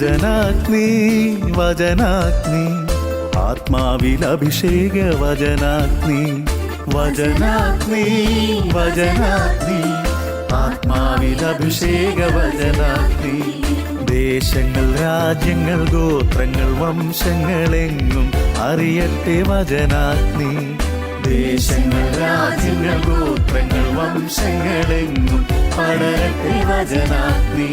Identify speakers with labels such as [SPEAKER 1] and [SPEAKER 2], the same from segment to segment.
[SPEAKER 1] വചനാഗ്നി വചനാഗ്നി ആത്മാവിൽ അഭിഷേക വചനാഗ്നി വചനാഗ്നി വചനാഗ്നി ആത്മാവിൽ അഭിഷേക വചനാഗ്നി ദേശങ്ങൾ രാജ്യങ്ങൾ ഗോത്രങ്ങൾ വംശങ്ങളെങ്ങും അറിയട്ടെ വചനാഗ്നി ദേശങ്ങൾ രാജ്യങ്ങൾ ഗോത്രങ്ങൾ വംശങ്ങളെങ്ങും പടരട്ടെ വചനാഗ്നി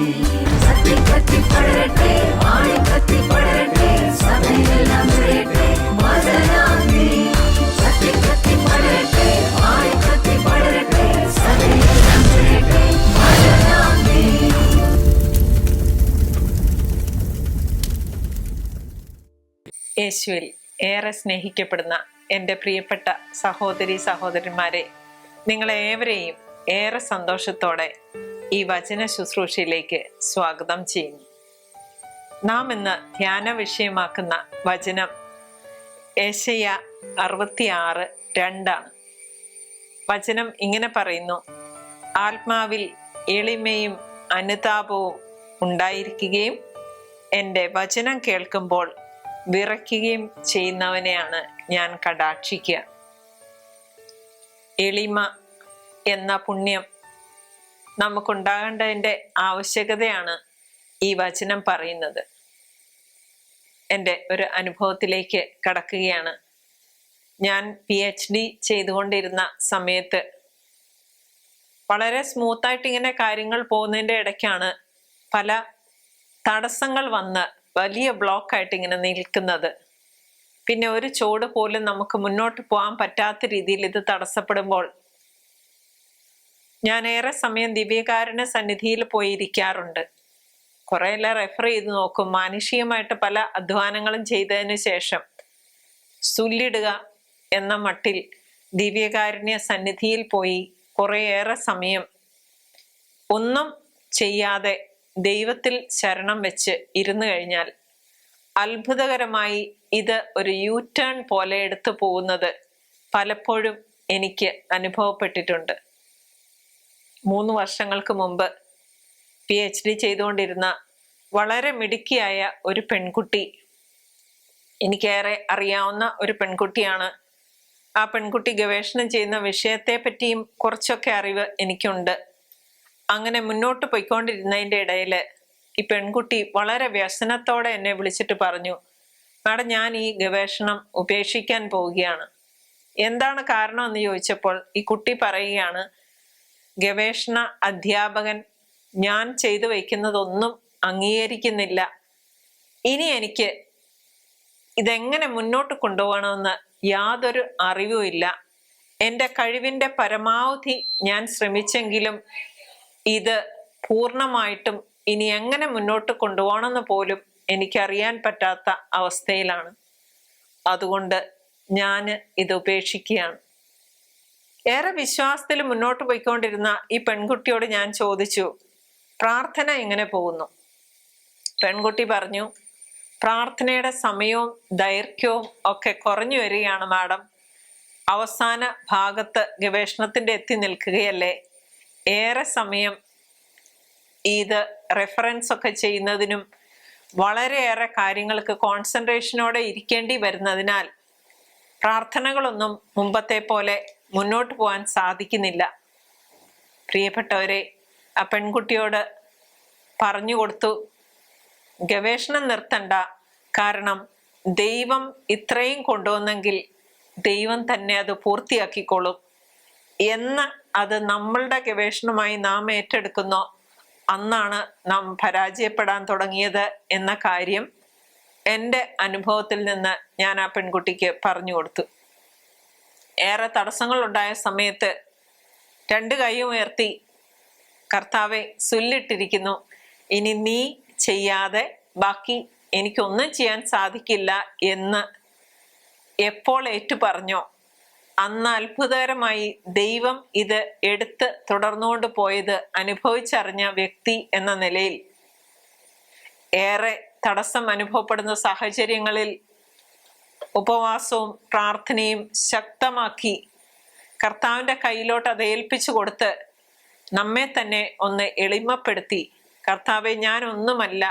[SPEAKER 2] യേശുവിൽ ഏറെ സ്നേഹിക്കപ്പെടുന്ന എൻ്റെ പ്രിയപ്പെട്ട സഹോദരി സഹോദരന്മാരെ, നിങ്ങളേവരെയും ഏറെ സന്തോഷത്തോടെ ഈ വചന ശുശ്രൂഷയിലേക്ക് സ്വാഗതം ചെയ്യുന്നു. നാം ഇന്ന് ധ്യാന വിഷയമാക്കുന്ന വചനം യെശയ്യാ 66:2 വചനം ഇങ്ങനെ പറയുന്നു: ആത്മാവിൽ എളിമയും അനുതാപവും ഉണ്ടായിരിക്കുകയും എൻ്റെ വചനം കേൾക്കുമ്പോൾ വിറയ്ക്കുകയും ചെയ്യുന്നവനെയാണ് ഞാൻ കടാക്ഷിക്കുക. എളിമ എന്ന പുണ്യം നമുക്കുണ്ടാകേണ്ടതിൻ്റെ ആവശ്യകതയാണ് ഈ വചനം പറയുന്നത്. എൻ്റെ ഒരു അനുഭവത്തിലേക്ക് കടക്കുകയാണ്. ഞാൻ PhD ചെയ്തുകൊണ്ടിരുന്ന സമയത്ത് വളരെ സ്മൂത്തായിട്ട് ഇങ്ങനെ കാര്യങ്ങൾ പോകുന്നതിൻ്റെ ഇടയ്ക്കാണ് പല തടസ്സങ്ങൾ വന്ന് വലിയ ബ്ലോക്കായിട്ട് ഇങ്ങനെ നിൽക്കുന്നത്. പിന്നെ ഒരു ചുവട് പോലും നമുക്ക് മുന്നോട്ട് പോകാൻ പറ്റാത്ത രീതിയിൽ ഇത് തടസ്സപ്പെടുമ്പോൾ ഞാൻ ഏറെ സമയം ദിവ്യകാരുണ്യ സന്നിധിയിൽ പോയി ഇരിക്കാറുണ്ട്. കുറെയെല്ലാം റെഫർ ചെയ്ത് നോക്കും. മാനുഷികമായിട്ട് പല അധ്വാനങ്ങളും ചെയ്തതിന് ശേഷം സുല്ലിടുക എന്ന മട്ടിൽ ദിവ്യകാരുണ്യ സന്നിധിയിൽ പോയി കുറേയേറെ സമയം ഒന്നും ചെയ്യാതെ ദൈവത്തിൽ ശരണം വെച്ച് ഇരുന്നു കഴിഞ്ഞാൽ അത്ഭുതകരമായി ഇത് ഒരു U-ടേൺ പോലെ എടുത്തു പോകുന്നത് പലപ്പോഴും എനിക്ക് അനുഭവപ്പെട്ടിട്ടുണ്ട്. 3 വർഷങ്ങൾക്ക് മുമ്പ് PhD ചെയ്തുകൊണ്ടിരുന്ന വളരെ മിടുക്കിയായ ഒരു പെൺകുട്ടി, എനിക്കേറെ അറിയാവുന്ന ഒരു പെൺകുട്ടിയാണ്. ആ പെൺകുട്ടി ഗവേഷണം ചെയ്യുന്ന വിഷയത്തെ പറ്റിയും കുറച്ചൊക്കെ അറിവ് എനിക്കുണ്ട്. അങ്ങനെ മുന്നോട്ട് പോയിക്കൊണ്ടിരുന്നതിൻ്റെ ഇടയിൽ ഈ പെൺകുട്ടി വളരെ വ്യസനത്തോടെ എന്നെ വിളിച്ചിട്ട് പറഞ്ഞു, മാഡം, ഞാൻ ഈ ഗവേഷണം ഉപേക്ഷിക്കാൻ പോവുകയാണ്. എന്താണ് കാരണം എന്ന് ചോദിച്ചപ്പോൾ ഈ കുട്ടി പറയുകയാണ്, ഗവേഷണ അധ്യാപകൻ ഞാൻ ചെയ്തു വയ്ക്കുന്നതൊന്നും അംഗീകരിക്കുന്നില്ല. ഇനി എനിക്ക് ഇതെങ്ങനെ മുന്നോട്ട് കൊണ്ടുപോകണമെന്ന് യാതൊരു അറിവുമില്ല. എൻ്റെ കഴിവിൻ്റെ പരമാവധി ഞാൻ ശ്രമിച്ചെങ്കിലും ഇത് പൂർണ്ണമായിട്ടും ഇനി എങ്ങനെ മുന്നോട്ട് കൊണ്ടുപോകണമെന്ന് പോലും എനിക്കറിയാൻ പറ്റാത്ത അവസ്ഥയിലാണ്. അതുകൊണ്ട് ഞാൻ ഇത് ഉപേക്ഷിക്കുകയാണ്. ഏറെ വിശ്വാസത്തിൽ മുന്നോട്ട് പോയിക്കൊണ്ടിരുന്ന ഈ പെൺകുട്ടിയോട് ഞാൻ ചോദിച്ചു, പ്രാർത്ഥന എങ്ങനെ പോകുന്നു? പെൺകുട്ടി പറഞ്ഞു, പ്രാർത്ഥനയുടെ സമയവും ദൈർഘ്യവും ഒക്കെ കുറഞ്ഞു വരികയാണ് മാഡം. അവസാന ഭാഗത്ത് ഗവേഷണത്തിൻ്റെ എത്തി നിൽക്കുകയല്ലേ. ഏറെ സമയം ഇത് റെഫറൻസ് ഒക്കെ ചെയ്യുന്നതിനും വളരെയേറെ കാര്യങ്ങൾക്ക് കോൺസെൻട്രേഷനോടെ ഇരിക്കേണ്ടി വരുന്നതിനാൽ പ്രാർത്ഥനകളൊന്നും മുമ്പത്തെ പോലെ മുന്നോട്ട് പോകാൻ സാധിക്കുന്നില്ല. പ്രിയപ്പെട്ടവരെ, ആ പെൺകുട്ടിയോട് പറഞ്ഞു കൊടുത്തു, ഗവേഷണം നിർത്തണ്ട, കാരണം ദൈവം ഇത്രയും കൊണ്ടുവന്നെങ്കിൽ ദൈവം തന്നെ അത് പൂർത്തിയാക്കിക്കോളും എന്ന്. അത് നമ്മളുടെ ഗവേഷണമായി നാം ഏറ്റെടുക്കുന്നോ അന്നാണ് നാം പരാജയപ്പെടാൻ തുടങ്ങിയത് എന്ന കാര്യം എൻ്റെ അനുഭവത്തിൽ നിന്ന് ഞാൻ ആ പെൺകുട്ടിക്ക് പറഞ്ഞു കൊടുത്തു. ഏറെ തടസ്സങ്ങൾ ഉണ്ടായ സമയത്ത് 2 കൈയും ഉയർത്തി, കർത്താവെ, സുല്ലിട്ടിരിക്കുന്നു, ഇനി നീ ചെയ്യാതെ ബാക്കി എനിക്കൊന്നും ചെയ്യാൻ സാധിക്കില്ല എന്ന് എപ്പോൾ ഏറ്റു പറഞ്ഞോ അന്ന് അത്ഭുതകരമായി ദൈവം ഇത് എടുത്ത് തുടർന്നുകൊണ്ട് പോയത് അനുഭവിച്ചറിഞ്ഞ വ്യക്തി എന്ന നിലയിൽ ഏറെ തടസ്സം അനുഭവപ്പെടുന്ന സാഹചര്യങ്ങളിൽ ഉപവാസവും പ്രാർത്ഥനയും ശക്തമാക്കി കർത്താവിൻ്റെ കയ്യിലോട്ട് അത് ഏൽപ്പിച്ചു കൊടുത്ത് നമ്മെ തന്നെ ഒന്ന് എളിമപ്പെടുത്തി, കർത്താവെ, ഞാനൊന്നുമല്ല,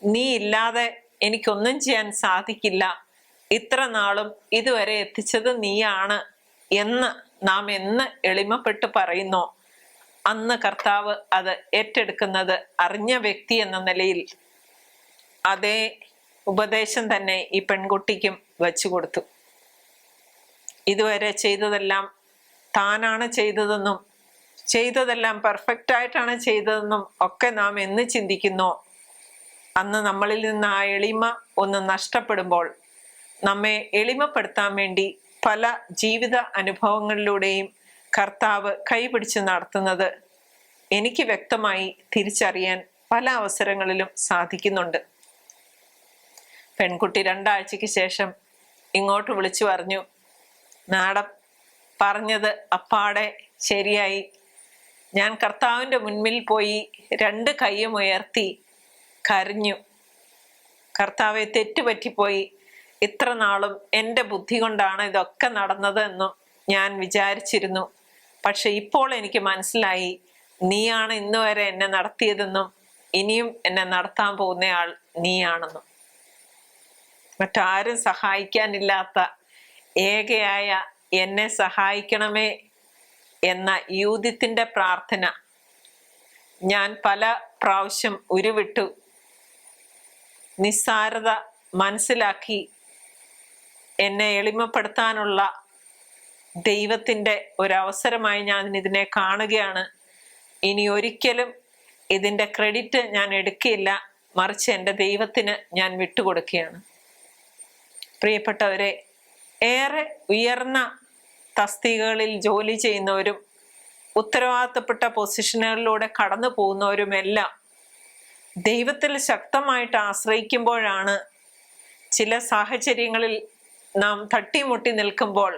[SPEAKER 2] നീ ഇല്ലാതെ എനിക്കൊന്നും ചെയ്യാൻ സാധിക്കില്ല, ഇത്ര നാളും ഇതുവരെ എത്തിച്ചത് നീയാണ് എന്ന് നാം എന്ന് എളിമപ്പെട്ട് പറയുന്നോ, അന്ന് കർത്താവ് അത് ഏറ്റെടുക്കുന്നത് അറിഞ്ഞ വ്യക്തി എന്ന നിലയിൽ അതേ ഉപദേശം തന്നെ ഈ പെൺകുട്ടിക്കും വച്ചു കൊടുത്തു. ഇതുവരെ ചെയ്തതെല്ലാം താനാണ് ചെയ്തതെന്നും ചെയ്തതെല്ലാം പെർഫെക്റ്റ് ആയിട്ടാണ് ചെയ്തതെന്നും ഒക്കെ നാം എന്ന് ചിന്തിക്കുന്നോ, അന്ന് നമ്മളിൽ നിന്ന് ആ എളിമ ഒന്ന് നഷ്ടപ്പെടുമ്പോൾ നമ്മെ എളിമപ്പെടുത്താൻ വേണ്ടി പല ജീവിത അനുഭവങ്ങളിലൂടെയും കർത്താവ് കൈപിടിച്ച് നടത്തുന്നത് എനിക്ക് വ്യക്തമായി തിരിച്ചറിയാൻ പല അവസരങ്ങളിലും സാധിക്കുന്നുണ്ട്. പെൺകുട്ടി 2 ആഴ്ചയ്ക്ക് ശേഷം ഇങ്ങോട്ട് വിളിച്ചു പറഞ്ഞു, മാഡം പറഞ്ഞത് അപ്പാടെ ശരിയായി. ഞാൻ കർത്താവിൻ്റെ മുൻപിൽ പോയി 2 കൈയും ഉയർത്തി കരഞ്ഞു. കർത്താവെ, തെറ്റുപറ്റിപ്പോയി. ഇത്ര നാളും എൻ്റെ ബുദ്ധി കൊണ്ടാണ് ഇതൊക്കെ നടന്നത് എന്നും ഞാൻ വിചാരിച്ചിരുന്നു. പക്ഷെ ഇപ്പോൾ എനിക്ക് മനസ്സിലായി, നീയാണ് ഇന്ന് വരെ എന്നെ നടത്തിയതെന്നും ഇനിയും എന്നെ നടത്താൻ പോകുന്നയാൾ നീയാണെന്നും. മറ്റാരും സഹായിക്കാനില്ലാത്ത ഏകയായ എന്നെ സഹായിക്കണമേ എന്ന യൂതിത്തിന്റെ പ്രാർത്ഥന ഞാൻ പല പ്രാവശ്യം ഉരുവിട്ടു. നിസ്സാരത മനസ്സിലാക്കി എന്നെ എളിമപ്പെടുത്താനുള്ള ദൈവത്തിൻ്റെ ഒരവസരമായി ഞാൻ ഇതിനെ കാണുകയാണ്. ഇനി ഒരിക്കലും ഇതിൻ്റെ ക്രെഡിറ്റ് ഞാൻ എടുക്കില്ല, മറിച്ച് എൻ്റെ ദൈവത്തിന് ഞാൻ വിട്ടുകൊടുക്കുകയാണ്. പ്രിയപ്പെട്ടവരെ, ഏറെ ഉയർന്ന തസ്തികകളിൽ ജോലി ചെയ്യുന്നവരും ഉത്തരവാദിത്തപ്പെട്ട പൊസിഷനുകളിലൂടെ കടന്നു പോകുന്നവരുമെല്ലാം ദൈവത്തിൽ ശക്തമായിട്ട് ആശ്രയിക്കുമ്പോഴാണ് ചില സാഹചര്യങ്ങളിൽ നാം തട്ടിമുട്ടി നിൽക്കുമ്പോൾ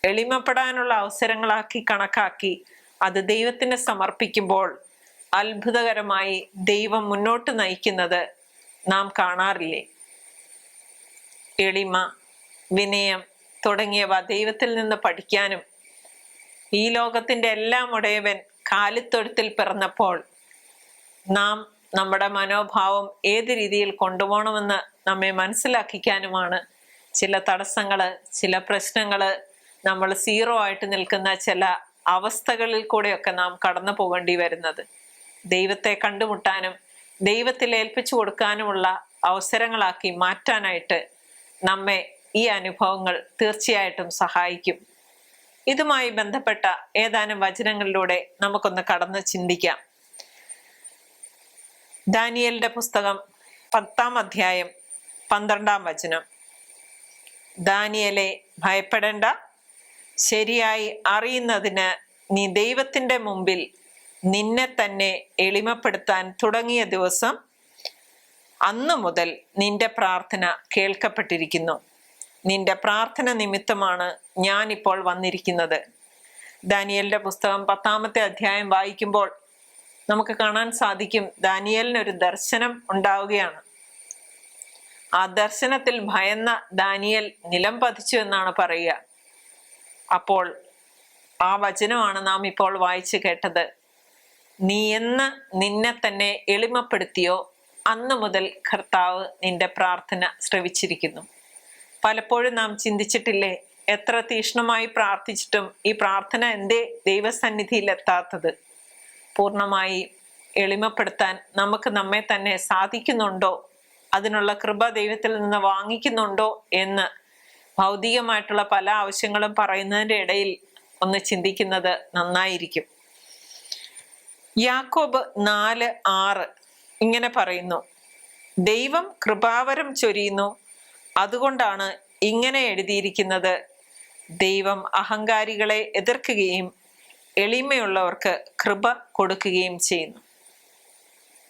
[SPEAKER 2] എളിമപ്പെടാനുള്ള അവസരങ്ങളാക്കി കണക്കാക്കി അത് ദൈവത്തിന് സമർപ്പിക്കുമ്പോൾ അത്ഭുതകരമായി ദൈവം മുന്നോട്ട് നയിക്കുന്നത് നാം കാണാറില്ലേ? എളിമ, വിനയം തുടങ്ങിയവ ദൈവത്തിൽ നിന്ന് പഠിക്കാനും ഈ ലോകത്തിന്റെ എല്ലാം ഉടയവൻ കാലിത്തൊഴുത്തിൽ പിറന്നപ്പോൾ നാം നമ്മുടെ മനോഭാവം ഏത് രീതിയിൽ കൊണ്ടുപോകണമെന്ന് നമ്മെ മനസ്സിലാക്കിക്കാനുമാണ് ചില തടസ്സങ്ങള്, ചില പ്രശ്നങ്ങള്, നമ്മൾ 0 ആയിട്ട് നിൽക്കുന്ന ചില അവസ്ഥകളിൽ കൂടെയൊക്കെ നാം കടന്നു പോകേണ്ടി വരുന്നത്. ദൈവത്തെ കണ്ടുമുട്ടാനും ദൈവത്തിൽ ഏൽപ്പിച്ചു കൊടുക്കാനുമുള്ള അവസരങ്ങളാക്കി മാറ്റാനായിട്ട് നമ്മെ ഈ അനുഭവങ്ങൾ തീർച്ചയായിട്ടും സഹായിക്കും. ഇതുമായി ബന്ധപ്പെട്ട ഏതാനും വചനങ്ങളിലൂടെ നമുക്കൊന്ന് കടന്ന് ചിന്തിക്കാം. ദാനിയേലിന്റെ പുസ്തകം 10-ാം അധ്യായം 12-ാം വചനം. ദാനിയേലേ, ഭയപ്പെടേണ്ട. ശരിയായി അറിയുന്നതിന് നീ ദൈവത്തിന്റെ മുമ്പിൽ നിന്നെ തന്നെ എളിമപ്പെടുത്താൻ തുടങ്ങിയ ദിവസം അന്നു മുതൽ നിന്റെ പ്രാർത്ഥന കേൾക്കപ്പെട്ടിരിക്കുന്നു. നിന്റെ പ്രാർത്ഥന നിമിത്തമാണ് ഞാൻ ഇപ്പോൾ വന്നിരിക്കുന്നത്. ദാനിയേലിന്റെ പുസ്തകം 10-ാമത്തെ അധ്യായം വായിക്കുമ്പോൾ നമുക്ക് കാണാൻ സാധിക്കും, ദാനിയേലിനൊരു ദർശനം ഉണ്ടാവുകയാണ്. ആ ദർശനത്തിൽ ഭയന്ന ദാനിയേൽ നിലം പതിച്ചു എന്നാണ് പറയുക. അപ്പോൾ ആ വചനമാണ് നാം ഇപ്പോൾ വായിച്ചു കേട്ടത്. നീ എന്ന് നിന്നെ തന്നെ എളിമപ്പെടുത്തിയോ അന്ന് മുതൽ കർത്താവ് നിന്റെ പ്രാർത്ഥന ശ്രവിച്ചിരിക്കുന്നു. പലപ്പോഴും നാം ചിന്തിച്ചിട്ടില്ലേ, എത്ര തീക്ഷ്ണമായി പ്രാർത്ഥിച്ചിട്ടും ഈ പ്രാർത്ഥന എന്തേ ദൈവസന്നിധിയിൽ എത്താത്തത്? പൂർണ്ണമായി എളിമപ്പെടുത്താൻ നമുക്ക് നമ്മെ തന്നെ സാധിക്കുന്നുണ്ടോ? അതിനുള്ള കൃപ ദൈവത്തിൽ നിന്ന് വാങ്ങിക്കുന്നുണ്ടോ എന്ന് ഭൗതികമായിട്ടുള്ള പല ആവശ്യങ്ങളും പറയുന്നതിൻ്റെ ഇടയിൽ ഒന്ന് ചിന്തിക്കുന്നത് നന്നായിരിക്കും. യാക്കോബ് 4:6 ഇങ്ങനെ പറയുന്നു, ദൈവം കൃപാവരം ചൊരിയുന്നു, അതുകൊണ്ടാണ് ഇങ്ങനെ എഴുതിയിരിക്കുന്നത്, ദൈവം അഹങ്കാരികളെ എതിർക്കുകയും എളിമയുള്ളവർക്ക് കൃപ കൊടുക്കുകയും ചെയ്യുന്നു.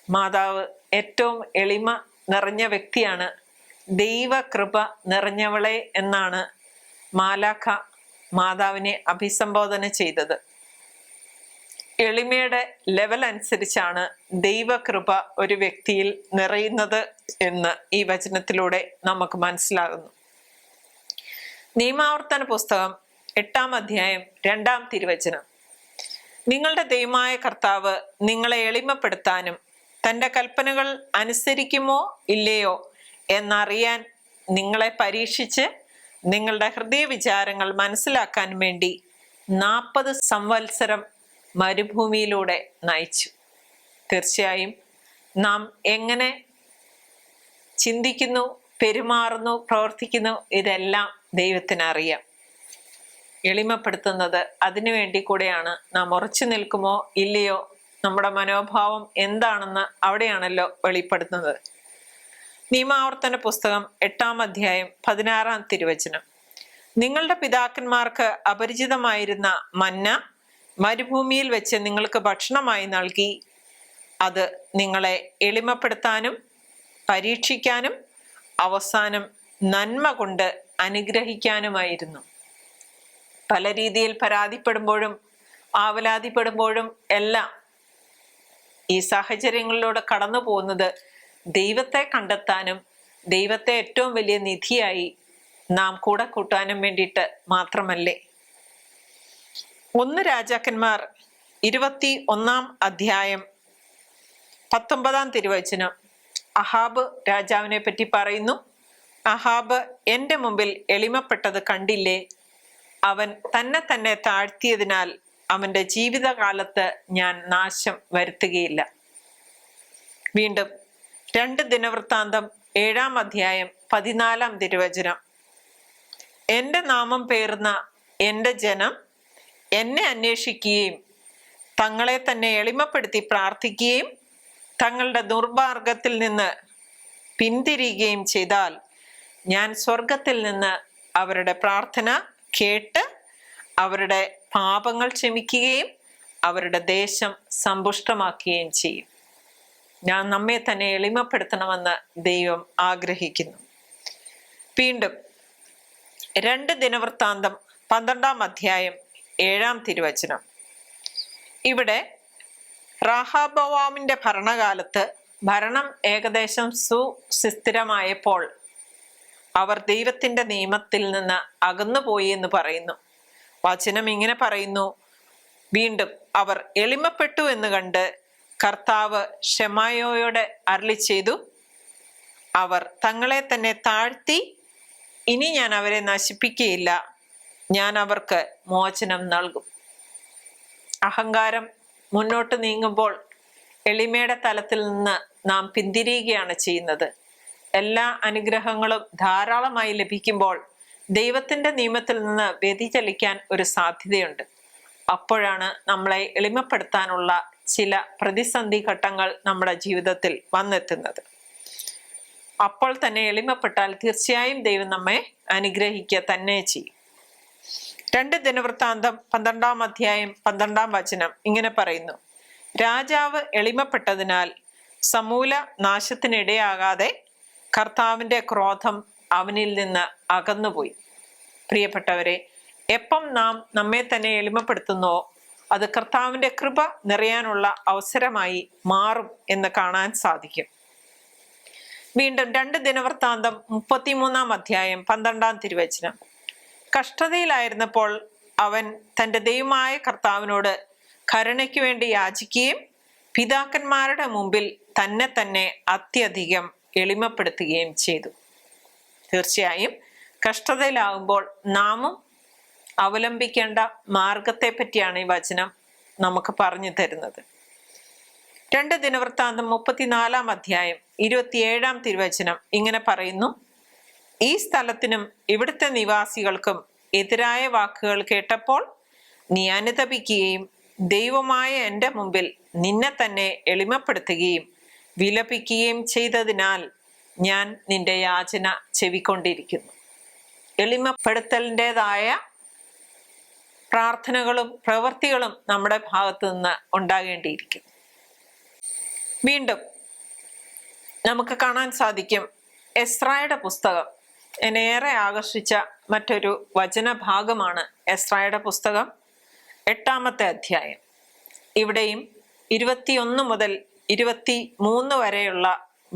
[SPEAKER 2] മാതാവ് ഏറ്റവും എളിമ നിറഞ്ഞ വ്യക്തിയാണ്. ദൈവകൃപ നിറഞ്ഞവളെ എന്നാണ് മാലാഖ മാതാവിനെ അഭിസംബോധന ചെയ്തത്. എളിമയുടെ ലെവൽ അനുസരിച്ചാണ് ദൈവകൃപ ഒരു വ്യക്തിയിൽ നിറയുന്നത് എന്ന് ഈ വചനത്തിലൂടെ നമുക്ക് മനസ്സിലാകുന്നു. നിയമാവർത്തന പുസ്തകം 8-ാം അധ്യായം 2-ാം തിരുവചനം. നിങ്ങളുടെ ദൈവമായ കർത്താവ് നിങ്ങളെ എളിമപ്പെടുത്താനും തൻ്റെ കൽപ്പനകൾ അനുസരിക്കുമോ ഇല്ലയോ എന്നറിയാൻ നിങ്ങളെ പരീക്ഷിച്ച് നിങ്ങളുടെ ഹൃദയവിചാരങ്ങൾ മനസ്സിലാക്കാൻ വേണ്ടി 40 സംവത്സരം മരുഭൂമിയിലൂടെ നയിച്ചു. തീർച്ചയായും നാം എങ്ങനെ ചിന്തിക്കുന്നു, പെരുമാറുന്നു, പ്രവർത്തിക്കുന്നു, ഇതെല്ലാം ദൈവത്തിന് അറിയാം. എളിമപ്പെടുത്തുന്നത് അതിനു വേണ്ടി കൂടെയാണ്. നാം ഉറച്ചു നിൽക്കുമോ ഇല്ലയോ, നമ്മുടെ മനോഭാവം എന്താണെന്ന് അവിടെയാണല്ലോ വെളിപ്പെടുത്തുന്നത്. നിയമാവർത്തന പുസ്തകം 8-ാം അധ്യായം 16-ാം തിരുവചനം. നിങ്ങളുടെ പിതാക്കന്മാർക്ക് അപരിചിതമായിരുന്ന മന്ന മരുഭൂമിയിൽ വെച്ച് നിങ്ങൾക്ക് ഭക്ഷണമായി നൽകി. അത് നിങ്ങളെ എളിമപ്പെടുത്താനും പരീക്ഷിക്കാനും അവസാനം നന്മ കൊണ്ട് അനുഗ്രഹിക്കാനുമായിരുന്നു. പല രീതിയിൽ പരാതിപ്പെടുമ്പോഴും ആവലാതിപ്പെടുമ്പോഴും എല്ലാം ഈ സാഹചര്യങ്ങളിലൂടെ കടന്നു പോകുന്നത് ദൈവത്തെ കണ്ടെത്താനും ദൈവത്തെ ഏറ്റവും വലിയ നിധിയായി നാം കൂടെ കൂട്ടാനും വേണ്ടിയിട്ട് മാത്രമല്ലേ? 1 രാജാക്കന്മാർ 21-ാം അധ്യായം 19-ാം തിരുവചനം അഹാബ് രാജാവിനെ പറ്റി പറയുന്നു. അഹാബ് എൻ്റെ മുമ്പിൽ എളിമപ്പെട്ടത് കണ്ടില്ലേ? അവൻ തന്നെ താഴ്ത്തിയതിനാൽ അവന്റെ ജീവിതകാലത്ത് ഞാൻ നാശം വരുത്തുകയില്ല. വീണ്ടും 2 ദിനവൃത്താന്തം 7-ാം അധ്യായം 14-ാം തിരുവചനം. എൻ്റെ നാമം പേറുന്ന എൻ്റെ ജനം എന്നെ അന്വേഷിക്കുകയും തങ്ങളെ തന്നെ എളിമപ്പെടുത്തി പ്രാർത്ഥിക്കുകയും തങ്ങളുടെ ദുർമാർഗത്തിൽ നിന്ന് പിന്തിരിയുകയും ചെയ്താൽ ഞാൻ സ്വർഗത്തിൽ നിന്ന് അവരുടെ പ്രാർത്ഥന കേട്ട് അവരുടെ പാപങ്ങൾ ക്ഷമിക്കുകയും അവരുടെ ദേശം സമ്പുഷ്ടമാക്കുകയും ചെയ്യും. ഞാൻ നമ്മെ തന്നെ എളിമപ്പെടുത്തണമെന്ന് ദൈവം ആഗ്രഹിക്കുന്നു. വീണ്ടും 2 ദിനവൃത്താന്തം 12-ാം അധ്യായം 7-ാം തിരുവചനം. ഇവിടെ റഹബോവാമിന്റെ ഭരണകാലത്ത് ഭരണം ഏകദേശം സുസ്ഥിരമായപ്പോൾ അവർ ദൈവത്തിന്റെ നിയമത്തിൽ നിന്ന് അകന്നുപോയി എന്ന് പറയുന്നു. വചനം ഇങ്ങനെ പറയുന്നു. വീണ്ടും അവർ എളിമപ്പെട്ടു എന്ന് കണ്ട് കർത്താവ് ശെമായോയോട് അരുളി ചെയ്തു, അവർ തങ്ങളെ തന്നെ താഴ്ത്തി, ഇനി ഞാൻ അവരെ നശിപ്പിക്കുകയില്ല, ഞാൻ അവർക്ക് മോചനം നൽകും. അഹങ്കാരം മുന്നോട്ട് നീങ്ങുമ്പോൾ എളിമയുടെ തലത്തിൽ നിന്ന് നാം പിന്തിരിയുകയാണ് ചെയ്യുന്നത്. എല്ലാ അനുഗ്രഹങ്ങളും ധാരാളമായി ലഭിക്കുമ്പോൾ ദൈവത്തിന്റെ നിയമത്തിൽ നിന്ന് വ്യതിചലിക്കാൻ ഒരു സാധ്യതയുണ്ട്. അപ്പോഴാണ് നമ്മളെ എളിമപ്പെടുത്താനുള്ള ചില പ്രതിസന്ധി ഘട്ടങ്ങൾ നമ്മുടെ ജീവിതത്തിൽ വന്നെത്തുന്നത്. അപ്പോൾ തന്നെ എളിമപ്പെട്ടാൽ തീർച്ചയായും ദൈവം നമ്മെ അനുഗ്രഹിക്കുക തന്നെ ചെയ്യും. 2 ദിനവൃത്താന്തം 12-ാം അധ്യായം 12-ാം വചനം ഇങ്ങനെ പറയുന്നു. രാജാവ് എളിമപ്പെട്ടതിനാൽ സമൂല നാശത്തിനിടയാകാതെ കർത്താവിന്റെ ക്രോധം അവനിൽ നിന്ന് അകന്നുപോയി. പ്രിയപ്പെട്ടവരെ, എപ്പം നാം നമ്മെ തന്നെ എളിമപ്പെടുത്തുന്നുവോ അത് കർത്താവിന്റെ കൃപ നിറയാനുള്ള അവസരമായി മാറും എന്ന് കാണാൻ സാധിക്കും. വീണ്ടും 2 ദിനവൃത്താന്തം 33-ാം അധ്യായം 12-ാം തിരുവചനം. കഷ്ടതയിലായിരുന്നപ്പോൾ അവൻ തൻ്റെ ദൈവമായ കർത്താവിനോട് കരുണയ്ക്ക് വേണ്ടി യാചിക്കുകയും പിതാക്കന്മാരുടെ മുമ്പിൽ തന്നെ അത്യധികം എളിമപ്പെടുത്തുകയും ചെയ്തു. തീർച്ചയായും കഷ്ടതയിലാകുമ്പോൾ നാമും അവലംബിക്കേണ്ട മാർഗത്തെ പറ്റിയാണ് ഈ വചനം നമുക്ക് പറഞ്ഞു തരുന്നത്. 2 ദിനവൃത്താന്തം 34-ാം അധ്യായം 27-ാം തിരുവചനം ഇങ്ങനെ പറയുന്നു. ഈ സ്ഥലത്തിനും ഇവിടുത്തെ നിവാസികൾക്കും എതിരായ വാക്കുകൾ കേട്ടപ്പോൾ നീ അനുതപിക്കുകയും ദൈവമായ എൻ്റെ മുമ്പിൽ നിന്നെ തന്നെ എളിമപ്പെടുത്തുകയും വിലപിക്കുകയും ചെയ്തതിനാൽ ഞാൻ നിന്റെ യാചന ചെവിക്കൊണ്ടിരിക്കുന്നു. എളിമപ്പെടുത്തലിൻ്റെതായ പ്രാർത്ഥനകളും പ്രവൃത്തികളും നമ്മുടെ ഭാഗത്തു നിന്ന് ഉണ്ടാകേണ്ടിയിരിക്കുന്നു. വീണ്ടും നമുക്ക് കാണാൻ സാധിക്കും, എസ്രായുടെ പുസ്തകം എന്നെ ഏറെ ആകർഷിച്ച മറ്റൊരു വചനഭാഗമാണ് എസ്രായുടെ പുസ്തകം 8-ാമത്തെ അധ്യായം. ഇവിടെയും 21 മുതൽ 23 വരെയുള്ള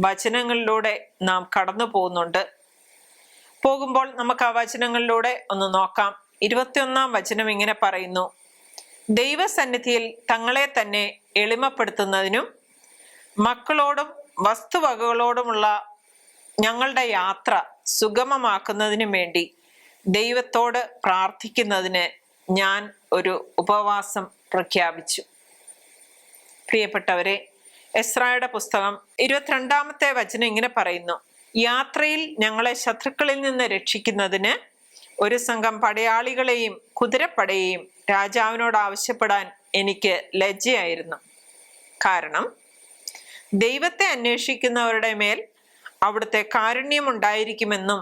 [SPEAKER 2] വചനങ്ങളിലൂടെ നാം കടന്നു പോകുന്നുണ്ട്. പോകുമ്പോൾ നമുക്ക് ആ വചനങ്ങളിലൂടെ ഒന്ന് നോക്കാം. 21-ാം വചനം ഇങ്ങനെ പറയുന്നു. ദൈവസന്നിധിയിൽ തങ്ങളെ തന്നെ എളിമപ്പെടുത്തുന്നതിനും മക്കളോടും വസ്തുവകകളോടുമുള്ള ഞങ്ങളുടെ യാത്ര സുഗമമാക്കുന്നതിനു വേണ്ടി ദൈവത്തോട് പ്രാർത്ഥിക്കുന്നതിന് ഞാൻ ഒരു ഉപവാസം പ്രഖ്യാപിച്ചു. പ്രിയപ്പെട്ടവരെ, എസ്രായുടെ പുസ്തകം 22-ാമത്തെ വചനം ഇങ്ങനെ പറയുന്നു: യാത്രയിൽ ഞങ്ങളെ ശത്രുക്കളിൽ നിന്ന് രക്ഷിക്കുന്നതിന് ഒരു സംഘം പടയാളികളെയും കുതിരപ്പടയെയും രാജാവിനോട് ആവശ്യപ്പെടാൻ എനിക്ക് ലജ്ജയായിരുന്നു. കാരണം ദൈവത്തെ അന്വേഷിക്കുന്നവരുടെ മേൽ അവിടുത്തെ കാരുണ്യമുണ്ടായിരിക്കുമെന്നും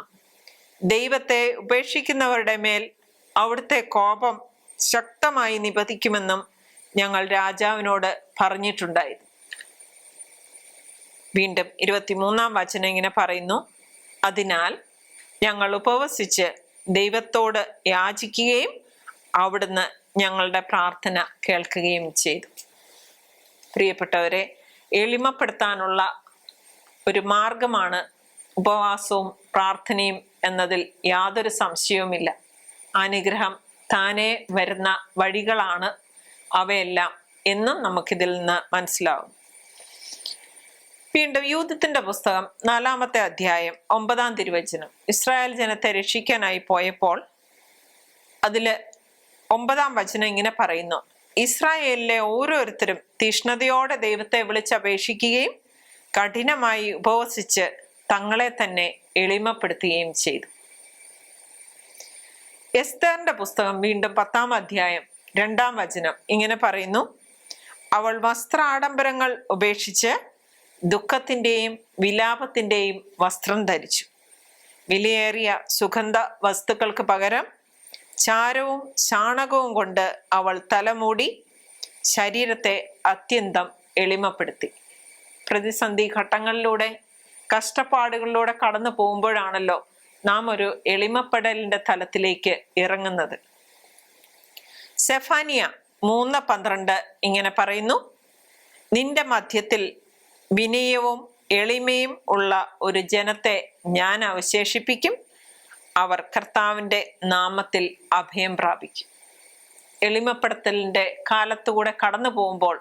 [SPEAKER 2] ദൈവത്തെ ഉപേക്ഷിക്കുന്നവരുടെ മേൽ അവിടുത്തെ കോപം ശക്തമായി നിപതിക്കുമെന്നും ഞങ്ങൾ രാജാവിനോട് പറഞ്ഞിട്ടുണ്ടായിരുന്നു. വീണ്ടും 23-ാം വചനം ഇങ്ങനെ പറയുന്നു: അതിനാൽ ഞങ്ങൾ ഉപവസിച്ച് ദൈവത്തോട് യാചിക്കുകയും അവിടുന്ന് ഞങ്ങളുടെ പ്രാർത്ഥന കേൾക്കുകയും ചെയ്തു. പ്രിയപ്പെട്ടവരെ, എളിമപ്പെടുത്താനുള്ള ഒരു മാർഗമാണ് ഉപവാസവും പ്രാർത്ഥനയും എന്നതിൽ യാതൊരു സംശയവുമില്ല. അനുഗ്രഹം താനേ വരുന്ന വഴികളാണ് അവയെല്ലാം എന്നും നമുക്കിതിൽ നിന്ന് മനസ്സിലാവും. വീണ്ടും യൂദത്തിന്റെ പുസ്തകം 4-ാമത്തെ അധ്യായം 9-ാം തിരുവചനം. ഇസ്രായേൽ ജനത്തെ രക്ഷിക്കാനായി പോയപ്പോൾ അതില് 9-ാം വചനം ഇങ്ങനെ പറയുന്നു: ഇസ്രായേലിലെ ഓരോരുത്തരും തീഷ്ണതയോടെ ദൈവത്തെ വിളിച്ചപേക്ഷിക്കുകയും കഠിനമായി ഉപവസിച്ച് തങ്ങളെ തന്നെ എളിമപ്പെടുത്തുകയും ചെയ്തു. എസ്തേറിന്റെ പുസ്തകം വീണ്ടും 10-ാം അധ്യായം 2-ാം വചനം ഇങ്ങനെ പറയുന്നു: അവൾ വസ്ത്രാഡംബരങ്ങൾ ഉപേക്ഷിച്ച് ദുഃഖത്തിന്റെയും വിലാപത്തിന്റെയും വസ്ത്രം ധരിച്ചു. വിലയേറിയ സുഗന്ധ വസ്തുക്കൾക്ക് പകരം ചാരവും ചാണകവും കൊണ്ട് അവൾ തലമൂടി ശരീരത്തെ അത്യന്തം എളിമപ്പെടുത്തി. പ്രതിസന്ധി ഘട്ടങ്ങളിലൂടെ, കഷ്ടപ്പാടുകളിലൂടെ കടന്നു പോകുമ്പോഴാണല്ലോ നാം ഒരു എളിമപ്പെടലിന്റെ തലത്തിലേക്ക് ഇറങ്ങുന്നത്. സെഫാനിയ 3:12 ഇങ്ങനെ പറയുന്നു: നിന്റെ മധ്യത്തിൽ വിനയവും എളിമയും ഉള്ള ഒരു ജനത്തെ ഞാൻ അവശേഷിപ്പിക്കും, അവർ കർത്താവിന്റെ നാമത്തിൽ അഭയം പ്രാപിക്കും. എളിമപ്പെടുത്തലിന്റെ കാലത്തുകൂടെ കടന്നു പോകുമ്പോൾ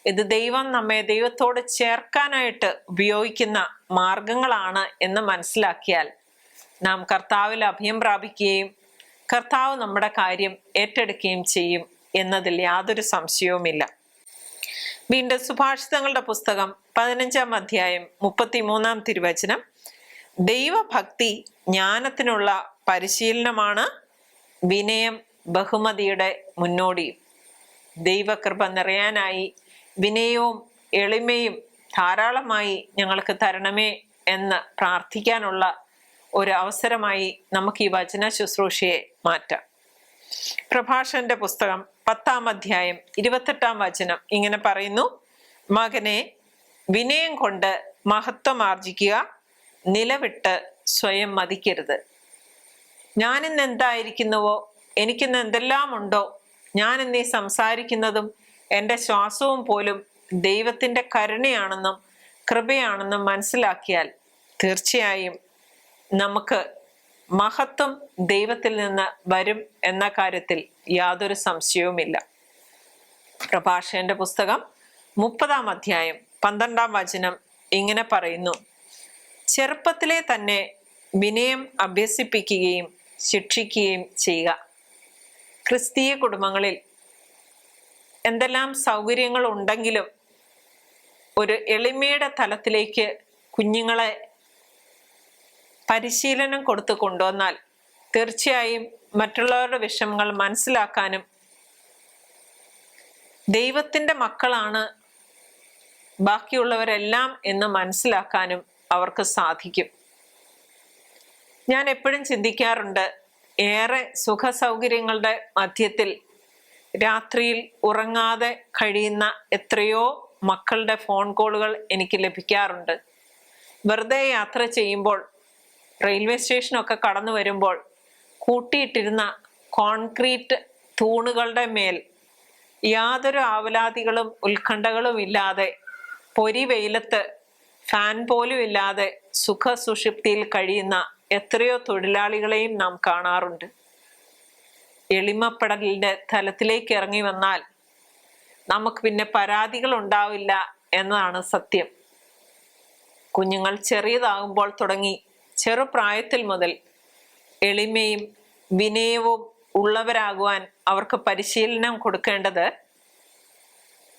[SPEAKER 2] ഇത് ദൈവം നമ്മെ ദൈവത്തോട് ചേർക്കാനായിട്ട് ഉപയോഗിക്കുന്ന മാർഗങ്ങളാണ് എന്ന് മനസ്സിലാക്കിയാൽ നാം കർത്താവിൽ അഭയം പ്രാപിക്കുകയും കർത്താവ് നമ്മുടെ കാര്യം ഏറ്റെടുക്കുകയും ചെയ്യും എന്നതിൽ യാതൊരു സംശയവുമില്ല. വീണ്ടും സുഭാഷിതങ്ങളുടെ പുസ്തകം 15-ാം അധ്യായം 33-ാം തിരുവചനം: ദൈവഭക്തി ജ്ഞാനത്തിനുള്ള പരിശീലനമാണ്, വിനയം ബഹുമതിയുടെ മുന്നോടിയും. ദൈവകൃപ നിറയാനായി വിനയവും എളിമയും ധാരാളമായി ഞങ്ങൾക്ക് തരണമേ എന്ന് പ്രാർത്ഥിക്കാനുള്ള ഒരു അവസരമായി നമുക്ക് ഈ വചന ശുശ്രൂഷയെ മാറ്റാം. പ്രഭാഷകന്റെ പുസ്തകം 10-ാം അധ്യായം 28-ാം വചനം ഇങ്ങനെ പറയുന്നു: മകനെ, വിനയം കൊണ്ട് മഹത്വം ആർജിക്കുക, നിലവിട്ട് സ്വയം മതിക്കരുത്. ഞാനിന്ന് എന്തായിരിക്കുന്നുവോ, എനിക്കിന്ന് എന്തെല്ലാം ഉണ്ടോ, ഞാൻ ഇന്നീ സംസാരിക്കുന്നതും എൻ്റെ ശ്വാസവും പോലും ദൈവത്തിൻ്റെ കരുണയാണെന്നും കൃപയാണെന്നും മനസ്സിലാക്കിയാൽ തീർച്ചയായും നമുക്ക് മഹത്വം ദൈവത്തിൽ നിന്ന് വരും എന്ന കാര്യത്തിൽ യാതൊരു സംശയവുമില്ല. പ്രഭാഷകന്റെ പുസ്തകം 30-ാം അധ്യായം 12-ാം വചനം ഇങ്ങനെ പറയുന്നു: ചെറുപ്പത്തിലെ തന്നെ വിനയം അഭ്യസിപ്പിക്കുകയും ശിക്ഷിക്കുകയും ചെയ്യുക. ക്രിസ്തീയ കുടുംബങ്ങളിൽ എന്തെല്ലാം സൗകര്യങ്ങൾ ഉണ്ടെങ്കിലും ഒരു എളിമയുടെ തലത്തിലേക്ക് കുഞ്ഞുങ്ങളെ പരിശീലനം കൊടുത്തു കൊണ്ടുവന്നാൽ തീർച്ചയായും മറ്റുള്ളവരുടെ വിഷമങ്ങൾ മനസ്സിലാക്കാനും ദൈവത്തിൻ്റെ മക്കളാണ് ബാക്കിയുള്ളവരെല്ലാം എന്ന് മനസ്സിലാക്കാനും അവർക്ക് സാധിക്കും. ഞാൻ എപ്പോഴും ചിന്തിക്കാറുണ്ട്, ഏറെ സുഖ സൗകര്യങ്ങളുടെ മധ്യത്തിൽ രാത്രിയിൽ ഉറങ്ങാതെ കഴിയുന്ന എത്രയോ മക്കളുടെ ഫോൺ കോളുകൾ എനിക്ക് ലഭിക്കാറുണ്ട്. വെറുതെ യാത്ര ചെയ്യുമ്പോൾ, റെയിൽവേ സ്റ്റേഷനൊക്കെ കടന്നു വരുമ്പോൾ കൂട്ടിയിട്ടിരുന്ന കോൺക്രീറ്റ് തൂണുകളുടെ മേൽ യാതൊരു ആവലാതികളും ഉത്കണ്ഠകളും ഇല്ലാതെ, പൊരി വെയിലത്ത് ഫാൻ പോലും ഇല്ലാതെ സുഖസുഷുപ്തിയിൽ കഴിയുന്ന എത്രയോ തൊഴിലാളികളെയും നാം കാണാറുണ്ട്. എളിമപ്പെടലിന്റെ തലത്തിലേക്ക് ഇറങ്ങി വന്നാൽ നമുക്ക് പിന്നെ പരാതികൾ ഉണ്ടാവില്ല എന്നതാണ് സത്യം. കുഞ്ഞുങ്ങൾ ചെറിയതാകുമ്പോൾ തുടങ്ങി ചെറുപ്രായത്തിൽ മുതൽ എളിമയും വിനയവും ഉള്ളവരാകുവാൻ അവർക്ക് പരിശീലനം കൊടുക്കേണ്ടത്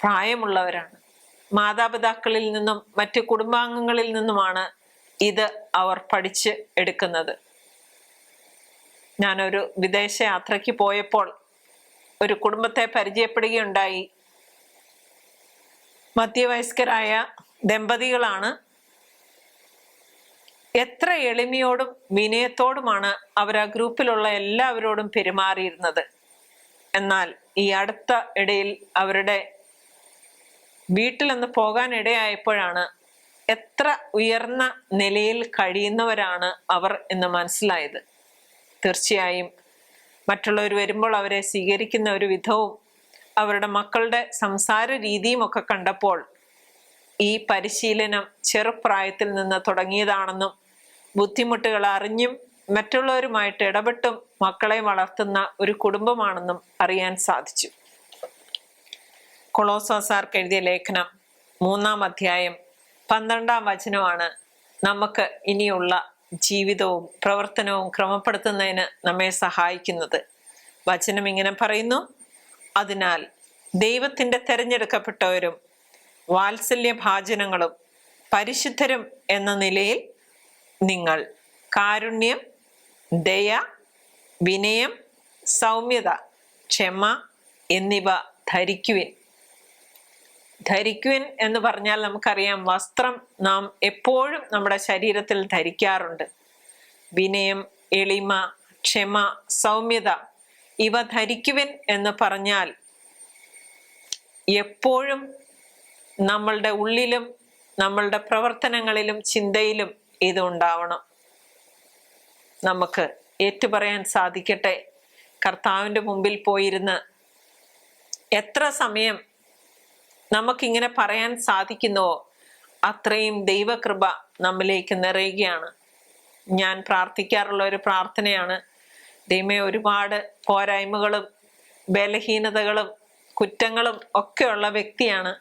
[SPEAKER 2] പ്രായമുള്ളവരാണ്. മാതാപിതാക്കളിൽ നിന്നും മറ്റു കുടുംബാംഗങ്ങളിൽ നിന്നുമാണ് ഇത് അവർ പഠിച്ച് എടുക്കുന്നത്. ഞാനൊരു വിദേശ യാത്രയ്ക്ക് പോയപ്പോൾ ഒരു കുടുംബത്തെ പരിചയപ്പെടുകയുണ്ടായി. മധ്യവയസ്കരായ ദമ്പതികളാണ്. എത്ര എളിമയോടും വിനയത്തോടുമാണ് അവർ ആ ഗ്രൂപ്പിലുള്ള എല്ലാവരോടും പെരുമാറിയിരുന്നത്. എന്നാൽ ഈ അടുത്ത ഇടയിൽ അവരുടെ വീട്ടിലൊന്ന് പോകാൻ ഇടയായപ്പോഴാണ് എത്ര ഉയർന്ന നിലയിൽ കഴിയുന്നവരാണ് അവർ എന്ന് മനസ്സിലായത്. തീർച്ചയായും മറ്റുള്ളവർ വരുമ്പോൾ അവരെ സ്വീകരിക്കുന്ന ഒരു വിധവും അവരുടെ മക്കളുടെ സംസാര രീതിയും ഒക്കെ കണ്ടപ്പോൾ ഈ പരിശീലനം ചെറുപ്രായത്തിൽ നിന്ന് തുടങ്ങിയതാണെന്നും ബുദ്ധിമുട്ടുകൾ അറിഞ്ഞും മറ്റുള്ളവരുമായിട്ട് ഇടപെട്ടും മക്കളെ വളർത്തുന്ന ഒരു കുടുംബമാണെന്നും അറിയാൻ സാധിച്ചു. കൊളോസാർക്ക് എഴുതിയ ലേഖനം 3-ാം അധ്യായം 12-ാം വചനമാണ് നമുക്ക് ഇനിയുള്ള ജീവിതവും പ്രവർത്തനവും ക്രമപ്പെടുത്തുന്നതിന് നമ്മെ സഹായിക്കുന്നത്. വചനം ഇങ്ങനെ പറയുന്നു: അതിനാൽ ദൈവത്തിന്റെ തെരഞ്ഞെടുക്കപ്പെട്ടവരും വാത്സല്യഭാജനങ്ങളും പരിശുദ്ധരും എന്ന നിലയിൽ നിങ്ങൾ കാരുണ്യം, ദയ, വിനയം, സൗമ്യത, ക്ഷമ എന്നിവ ധരിക്കുവിൻ. ധരിക്കുവിൻ എന്ന് പറഞ്ഞാൽ നമുക്കറിയാം, വസ്ത്രം നാം എപ്പോഴും നമ്മുടെ ശരീരത്തിൽ ധരിക്കാറുണ്ട്. വിനയം, എളിമ, ക്ഷമ, സൗമ്യത ഇവ ധരിക്കുവിൻ എന്ന് പറഞ്ഞാൽ എപ്പോഴും നമ്മളുടെ ഉള്ളിലും നമ്മളുടെ പ്രവർത്തനങ്ങളിലും ചിന്തയിലും ഇത് ഉണ്ടാവണം. നമുക്ക് ഏറ്റുപറയാൻ സാധിക്കട്ടെ, കർത്താവിൻ്റെ മുമ്പിൽ പോയിരുന്ന് എത്ര സമയം നമുക്കിങ്ങനെ പറയാൻ സാധിക്കുന്നുവോ അത്രയും ദൈവകൃപ നമ്മിലേക്ക് നിറയുകയാണ്. ഞാൻ പ്രാർത്ഥിക്കാറുള്ള ഒരു പ്രാർത്ഥനയാണ്: ദൈവമേ, ഒരുപാട് പോരായ്മകളും ബലഹീനതകളും കുറ്റങ്ങളും ഒക്കെയുള്ള വ്യക്തിയാണ്.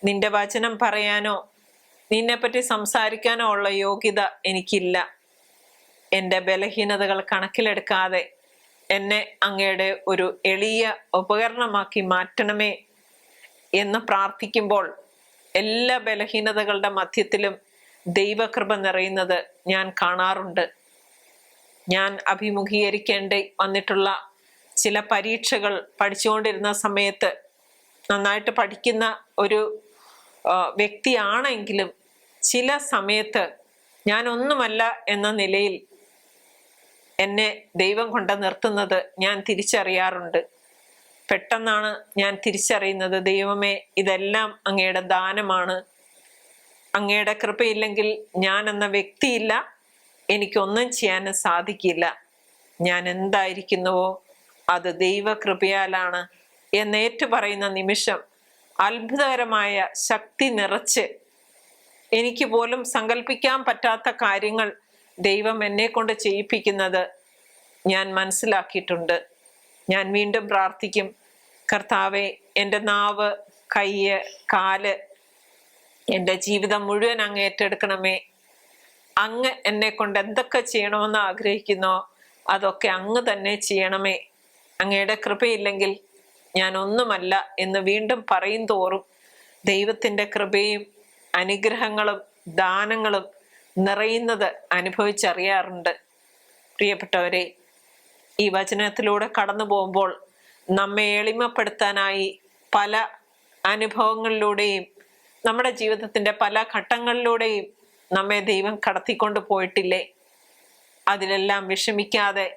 [SPEAKER 2] നിന്റെ വചനം പറയാനോ നിന്നെപ്പറ്റി സംസാരിക്കാനോ ഉള്ള യോഗ്യത എനിക്കില്ല. എൻ്റെ ബലഹീനതകൾ കണക്കിലെടുക്കാതെ എന്നെ അങ്ങയുടെ ഒരു എളിയ ഉപകരണമാക്കി മാറ്റണമേ എന്ന് പ്രാർത്ഥിക്കുമ്പോൾ എല്ലാ ബലഹീനതകളുടെ മധ്യത്തിലും ദൈവകൃപ നിറയുന്നത് ഞാൻ കാണാറുണ്ട്. ഞാൻ അഭിമുഖീകരിക്കേണ്ടി വന്നിട്ടുള്ള ചില പരീക്ഷകൾ പഠിച്ചുകൊണ്ടിരുന്ന സമയത്ത് നന്നായിട്ട് പഠിക്കുന്ന ഒരു വ്യക്തിയാണെങ്കിലും ചില സമയത്ത് ഞാൻ ഒന്നുമല്ല എന്ന നിലയിൽ എന്നെ ദൈവം കൊണ്ട് നിർത്തുന്നത് ഞാൻ തിരിച്ചറിയാറുണ്ട്. പെട്ടെന്നാണ് ഞാൻ തിരിച്ചറിയുന്നത്, ദൈവമേ, ഇതെല്ലാം അങ്ങയുടെ ദാനമാണ്. അങ്ങയുടെ കൃപയില്ലെങ്കിൽ ഞാൻ എന്ന വ്യക്തിയില്ല, എനിക്കൊന്നും ചെയ്യാനും സാധിക്കില്ല. ഞാൻ എന്തായിരിക്കുന്നുവോ അത് ദൈവകൃപയാലാണ് എന്നേറ്റു പറയുന്ന നിമിഷം അത്ഭുതകരമായ ശക്തി നിറച്ച് എനിക്ക് പോലും സങ്കല്പിക്കാൻ പറ്റാത്ത കാര്യങ്ങൾ ദൈവം എന്നെ കൊണ്ട് ചെയ്യിപ്പിക്കുന്നത് ഞാൻ മനസ്സിലാക്കിയിട്ടുണ്ട്. ഞാൻ വീണ്ടും പ്രാർത്ഥിക്കും, കർത്താവെ, എൻ്റെ നാവ്, കയ്യ്, കാല്, എൻ്റെ ജീവിതം മുഴുവൻ അങ്ങ് ഏറ്റെടുക്കണമേ. അങ്ങ് എന്നെ കൊണ്ട് എന്തൊക്കെ ചെയ്യണമെന്ന് ആഗ്രഹിക്കുന്നോ അതൊക്കെ അങ്ങ് തന്നെ ചെയ്യണമേ. അങ്ങയുടെ കൃപയില്ലെങ്കിൽ ഞാൻ ഒന്നുമല്ല എന്ന് വീണ്ടും പറയും തോറും ദൈവത്തിൻ്റെ കൃപയും അനുഗ്രഹങ്ങളും ദാനങ്ങളും നിറയുന്നത് അനുഭവിച്ചറിയാറുണ്ട്. പ്രിയപ്പെട്ടവരെ, ഈ വചനത്തിലൂടെ കടന്നു പോകുമ്പോൾ നമ്മെ എളിമപ്പെടുത്താനായി പല അനുഭവങ്ങളിലൂടെയും നമ്മുടെ ജീവിതത്തിൻ്റെ പല ഘട്ടങ്ങളിലൂടെയും നമ്മെ ദൈവം കടത്തിക്കൊണ്ട് പോയിട്ടില്ലേ? അതിലെല്ലാം വിഷമിക്കാതെ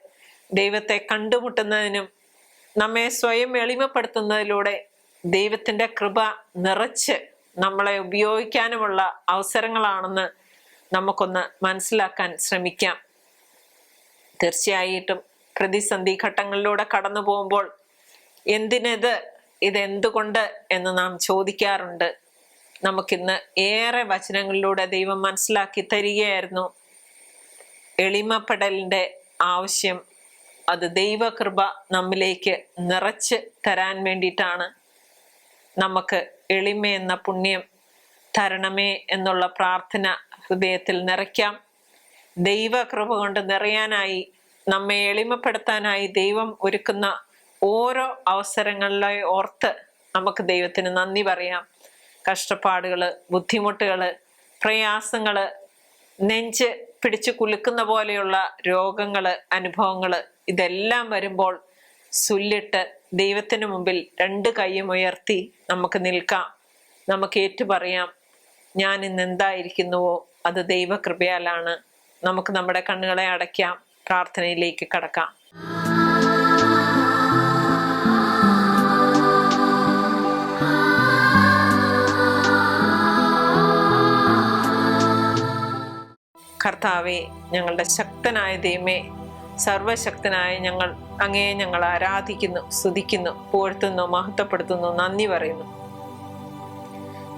[SPEAKER 2] ദൈവത്തെ കണ്ടുമുട്ടുന്നതിനും നമ്മെ സ്വയം എളിമപ്പെടുത്തുന്നതിലൂടെ ദൈവത്തിൻ്റെ കൃപ നിറച്ച് നമ്മളെ ഉപയോഗിക്കാനുമുള്ള അവസരങ്ങളാണെന്ന് നമുക്കൊന്ന് മനസ്സിലാക്കാൻ ശ്രമിക്കാം. തീർച്ചയായിട്ടും പ്രതിസന്ധി ഘട്ടങ്ങളിലൂടെ കടന്നു പോകുമ്പോൾ ഇതെന്തുകൊണ്ട് എന്ന് നാം ചോദിക്കാറുണ്ട്. നമുക്കിന്ന് ഏറെ വചനങ്ങളിലൂടെ ദൈവം മനസ്സിലാക്കി തരികയായിരുന്നു. എളിമപ്പെടലിൻ്റെ ആവശ്യം അത് ദൈവകൃപ നമ്മിലേക്ക് നിറച്ച് തരാൻ വേണ്ടിയിട്ടാണ്. നമുക്ക് എളിമ എന്ന പുണ്യം തരണമേ എന്നുള്ള പ്രാർത്ഥന ഹൃദയത്തിൽ നിറയ്ക്കാം. ദൈവകൃപ കൊണ്ട് നിറയാനായി, നമ്മെ എളിമപ്പെടുത്താനായി ദൈവം ഒരുക്കുന്ന ഓരോ അവസരങ്ങളിലെ ഓർത്ത് നമുക്ക് ദൈവത്തിന് നന്ദി പറയാം. കഷ്ടപ്പാടുകള്, ബുദ്ധിമുട്ടുകള്, പ്രയാസങ്ങള്, നെഞ്ച് പിടിച്ചു കുലുക്കുന്ന പോലെയുള്ള രോഗങ്ങള്, അനുഭവങ്ങള്, ഇതെല്ലാം വരുമ്പോൾ ചൊല്ലിട്ട് ദൈവത്തിന് മുമ്പിൽ 2 കൈയും ഉയർത്തി നമുക്ക് നിൽക്കാം. നമുക്ക് ഏറ്റുപറയാം, ഞാൻ ഇന്ന് എന്തായിരിക്കുന്നുവോ അത് ദൈവകൃപയാലാണ്. നമുക്ക് നമ്മുടെ കണ്ണുകളെ അടയ്ക്കാം, പ്രാർത്ഥനയിലേക്ക് കടക്കാം. കർത്താവേ, ഞങ്ങളുടെ ശക്തനായ ദൈവമേ, സർവശക്തനായ ഞങ്ങൾ അങ്ങയെ ഞങ്ങൾ ആരാധിക്കുന്നു, സ്തുതിക്കുന്നു, പുകഴ്ത്തുന്നു, മഹത്വപ്പെടുത്തുന്നു, നന്ദി പറയുന്നു.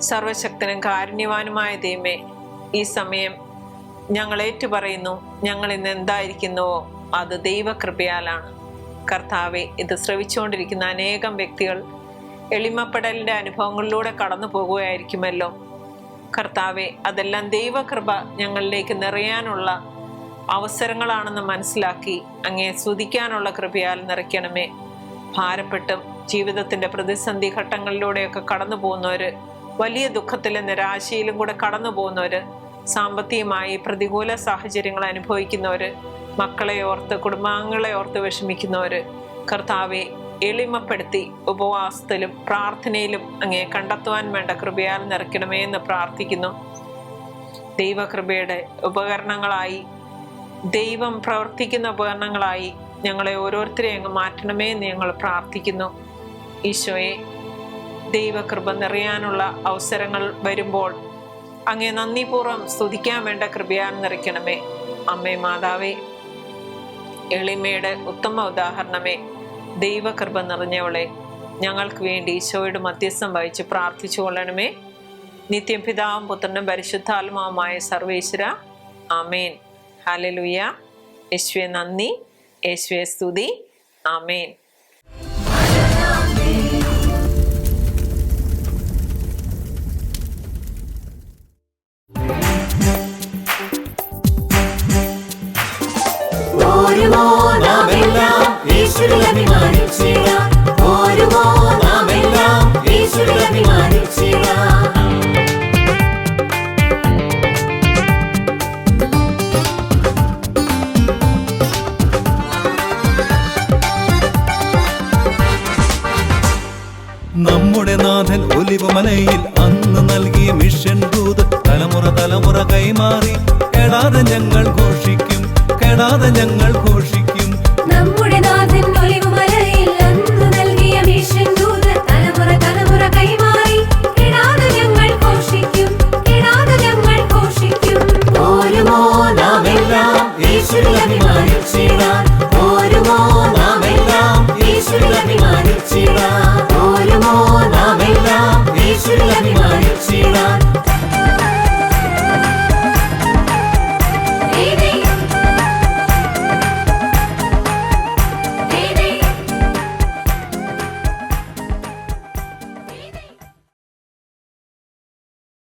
[SPEAKER 2] സർവശക്തനും കാരുണ്യവാനുമായ ദൈവമേ, ഈ സമയം ഞങ്ങൾ ഏറ്റുപറയുന്നു, ഞങ്ങൾ ഇന്ന് എന്തായിരിക്കുന്നുവോ അത് ദൈവകൃപയാലാണ്. കർത്താവെ, ഇത് ശ്രവിച്ചുകൊണ്ടിരിക്കുന്ന അനേകം വ്യക്തികൾ എളിമപ്പെടലിന്റെ അനുഭവങ്ങളിലൂടെ കടന്നു പോകുകയായിരിക്കുമല്ലോ. കർത്താവെ, അതെല്ലാം ദൈവകൃപ ഞങ്ങളിലേക്ക് നിറയാനുള്ള അവസരങ്ങളാണെന്ന് മനസ്സിലാക്കി അങ്ങയെ സ്തുതിക്കാനുള്ള കൃപയാൽ നിറയ്ക്കണമേ. ഭാരപ്പെട്ടും ജീവിതത്തിന്റെ പ്രതിസന്ധി ഘട്ടങ്ങളിലൂടെയൊക്കെ കടന്നു പോകുന്നവര്, വലിയ ദുഃഖത്തിലും നിരാശയിലും കൂടെ കടന്നു പോകുന്നവര്, സാമ്പത്തികമായി പ്രതികൂല സാഹചര്യങ്ങൾ അനുഭവിക്കുന്നവര്, മക്കളെ ഓർത്ത് കുടുംബാംഗങ്ങളെ ഓർത്ത് വിഷമിക്കുന്നവര്, കർത്താവെ എളിമപ്പെടുത്തി ഉപവാസത്തിലും പ്രാർത്ഥനയിലും അങ്ങയെ കണ്ടെത്തുവാൻ വേണ്ട കൃപയാൽ നിറയ്ക്കണമേ എന്ന് പ്രാർത്ഥിക്കുന്നു. ദൈവകൃപയുടെ ഉപകരണങ്ങളായി, ദൈവം പ്രവർത്തിക്കുന്ന ഉപകരണങ്ങളായി ഞങ്ങളെ ഓരോരുത്തരെയും അങ്ങ് മാറ്റണമേ എന്ന് ഞങ്ങൾ പ്രാർത്ഥിക്കുന്നു. ഈശോയെ, ദൈവകൃപ നിറയാനുള്ള അവസരങ്ങൾ വരുമ്പോൾ അങ്ങേ നന്ദിപൂർവ്വം സ്തുതിക്കാൻ വേണ്ട കൃപയാൽ നിറയ്ക്കണമേ. അമ്മേ മാതാവേ, എളിമയുടെ ഉത്തമ ഉദാഹരണമേ, ദൈവകൃപ നിറഞ്ഞവളെ, ഞങ്ങൾക്ക് വേണ്ടി ഈശോയുടെ മധ്യസ്ഥം വഹിച്ച് പ്രാർത്ഥിച്ചു കൊള്ളണമേ. നിത്യം പിതാവും പുത്രനും പരിശുദ്ധാത്മാവുമായ സർവേശ്വര, ആമേൻ. ഹല്ലേലൂയ. യേശുവേ നന്ദി, യേശുവേ സ്തുതി. ആമേൻ.
[SPEAKER 1] നമ്മുടെ നാഥൻ ഒലിവുമലയിൽ അന്ന് നൽകിയ മിഷൻ ദൂത് തലമുറ തലമുറ കൈമാറി കെടാതെ ഞങ്ങൾ ഘോഷിക്കും, കെടാതെ ഞങ്ങൾ ഘോഷിക്കും.
[SPEAKER 3] നമ്മുടെ നാഥൻ ഒലിവുമലയിൽ അന്ന് നൽകിയ മിഷൻ ദൂത് തലമുറ തലമുറ കൈമാറി കെടാതെ ഞങ്ങൾ ഘോഷിക്കും, കെടാതെ ഞങ്ങൾ ഘോഷിക്കും. ഓരുമോ നാമെല്ലാം യേശുവിൽ അഭിമാനിച്ചിടാം.